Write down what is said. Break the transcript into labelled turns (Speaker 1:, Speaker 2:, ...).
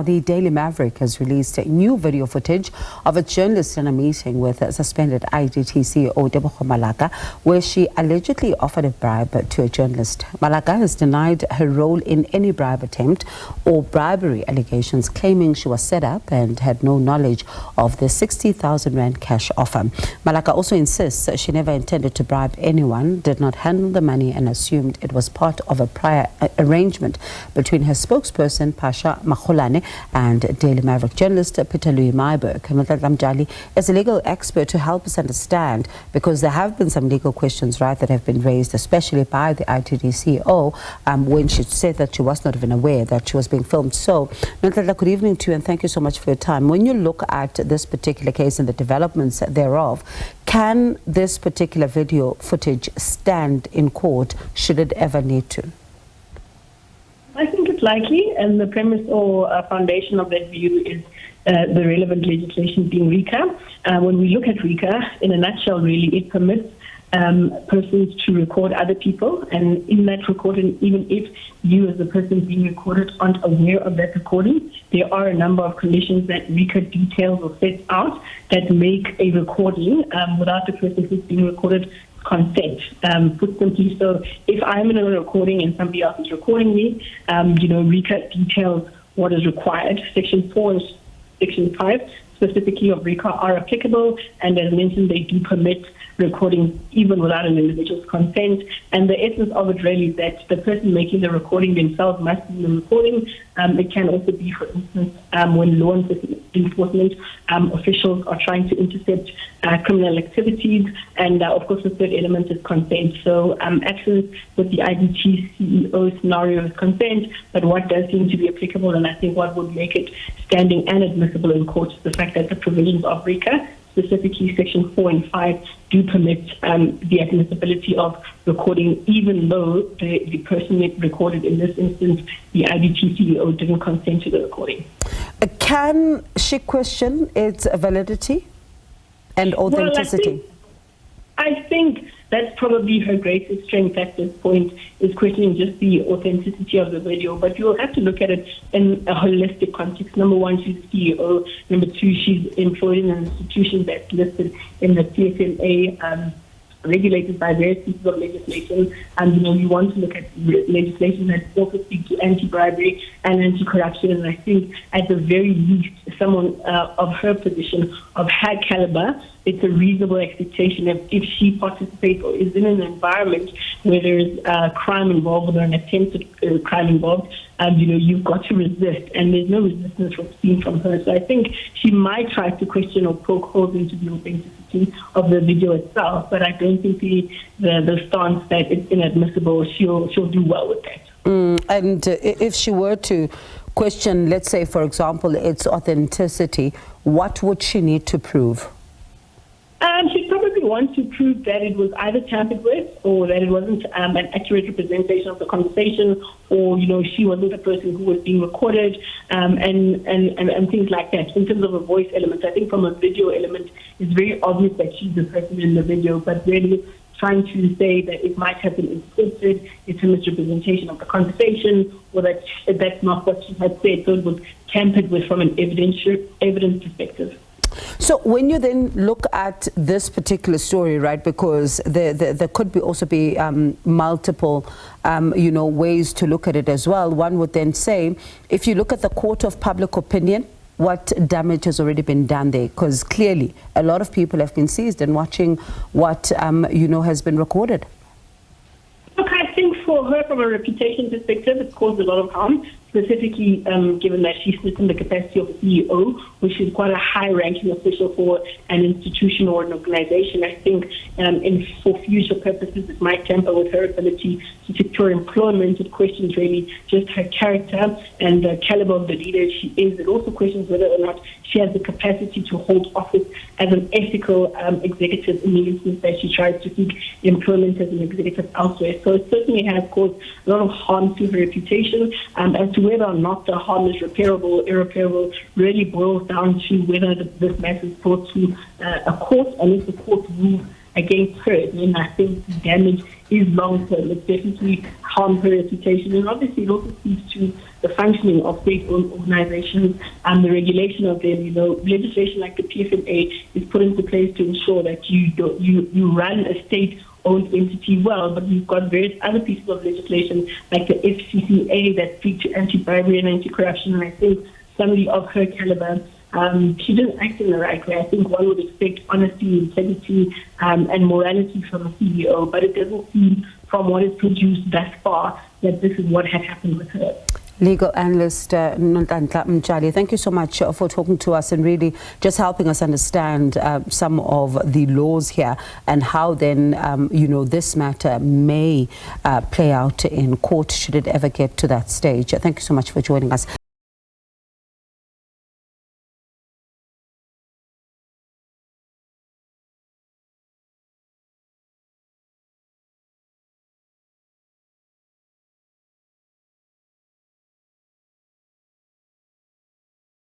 Speaker 1: Now, the Daily Maverick has released new video footage of a journalist in a meeting with suspended IDT CEO Tebogo Malaka, where she allegedly offered a bribe to a journalist. Malaka has denied her role in any bribe attempt or bribery allegations, claiming she was set up and had no knowledge of the 60,000 rand cash offer. Malaka also insists that she never intended to bribe anyone, did not handle the money, and assumed it was part of a prior arrangement between her spokesperson, Phasha, Makgolane, and Daily Maverick journalist Pieter Louis Myburg. Nonhlanhla Mtshali is a legal expert to help us understand, because there have been some legal questions, right, that have been raised, especially by the IDT CEO, when she said that she was not even aware that she was being filmed. So, Nonhlanhla, good evening to you, and thank you so much for your time. When you look at this particular case and the developments thereof, can this particular video footage stand in court should it ever need to?
Speaker 2: I think it's likely, and the premise or foundation of that view is the relevant legislation being RICA. When we look at RICA, in a nutshell, really, it permits persons to record other people, and in that recording, even if you as the person being recorded aren't aware of that recording, there are a number of conditions that RICA details or sets out that make a recording without the person who's being recorded consent. Put simply, so if I'm in a recording and somebody else is recording me, RICA details what is required. Section 4 and Section 5 specifically of RICA are applicable, and as mentioned, they do permit recording even without an individual's consent. And the essence of it really is that the person making the recording themselves must be in the recording. It can also be, for instance, when law enforcement officials are trying to intercept criminal activities, and of course the third element is consent. So actions with the IDT CEO scenario is consent, but what does seem to be applicable, and I think what would make it standing and admissible in court, is the fact that the provisions of RICA, specifically Section 4 and 5, do permit the admissibility of recording, even though the person recorded, in this instance, the IDT CEO, didn't consent to the recording.
Speaker 1: Can she question its validity and authenticity?
Speaker 2: Well, I think that's probably her greatest strength at this point, is questioning just the authenticity of the video. But you'll have to look at it in a holistic context. Number one, she's a CEO. Number two, she's employed in an institution that's listed in the CSMA, regulated by various pieces of legislation. And, you want to look at legislation that also speaks to anti-bribery and anti-corruption. And I think, at the very least, someone of her position, of her caliber, it's a reasonable expectation if she participates or is in an environment where there is crime involved or an attempted crime involved, you've got to resist, and there's no resistance seen from her. So I think she might try to question or poke holes into the authenticity of the video itself, but I don't think the stance that it's inadmissible, she'll do well with that.
Speaker 1: And if she were to question, let's say, for example, its authenticity, what would she need to prove?
Speaker 2: She'd probably want to prove that it was either tampered with, or that it wasn't an accurate representation of the conversation, or she wasn't the person who was being recorded, and things like that. In terms of a voice element, I think from a video element, it's very obvious that she's the person in the video, but really trying to say that it might have been encrypted, it's a misrepresentation of the conversation, or that that's not what she had said, so it was tampered with from an evidence perspective.
Speaker 1: So when you then look at this particular story, right, because there could also be multiple, ways to look at it as well. One would then say, if you look at the court of public opinion, what damage has already been done there? Because clearly a lot of people have been seized and watching what, has been recorded.
Speaker 2: Look, I think for her, from a reputation perspective, it's caused a lot of harm, specifically given that she sits in the capacity of a CEO, which is quite a high-ranking official for an institution or an organization. I think for future purposes, it might tamper with her ability to secure employment. It questions really just her character and the caliber of the leader she is. It also questions whether or not she has the capacity to hold office as an ethical executive, in the instance that she tries to seek employment as an executive elsewhere. So it certainly has caused a lot of harm to her reputation. As to whether or not the harm is repairable or irreparable really boils down to whether this matter is brought to a court, and if the court rules against her, then I think the damage is long-term. It definitely harms her reputation. And obviously it also speaks to the functioning of state-owned organizations and the regulation of them. You know, legislation like the PFMA is put into place to ensure that you run a state-owned entity well, but you've got various other pieces of legislation like the FCCA that speak to anti-bribery and anti-corruption. And I think somebody of her caliber, she didn't act in the right way. I think one would expect honesty, integrity, and morality from a CEO, but it doesn't seem from what is produced thus far that this is what had happened with her.
Speaker 1: Legal analyst Nonhlanhla Mtshali, thank you so much for talking to us and really just helping us understand some of the laws here and how then, this matter may play out in court should it ever get to that stage. Thank you so much for joining us.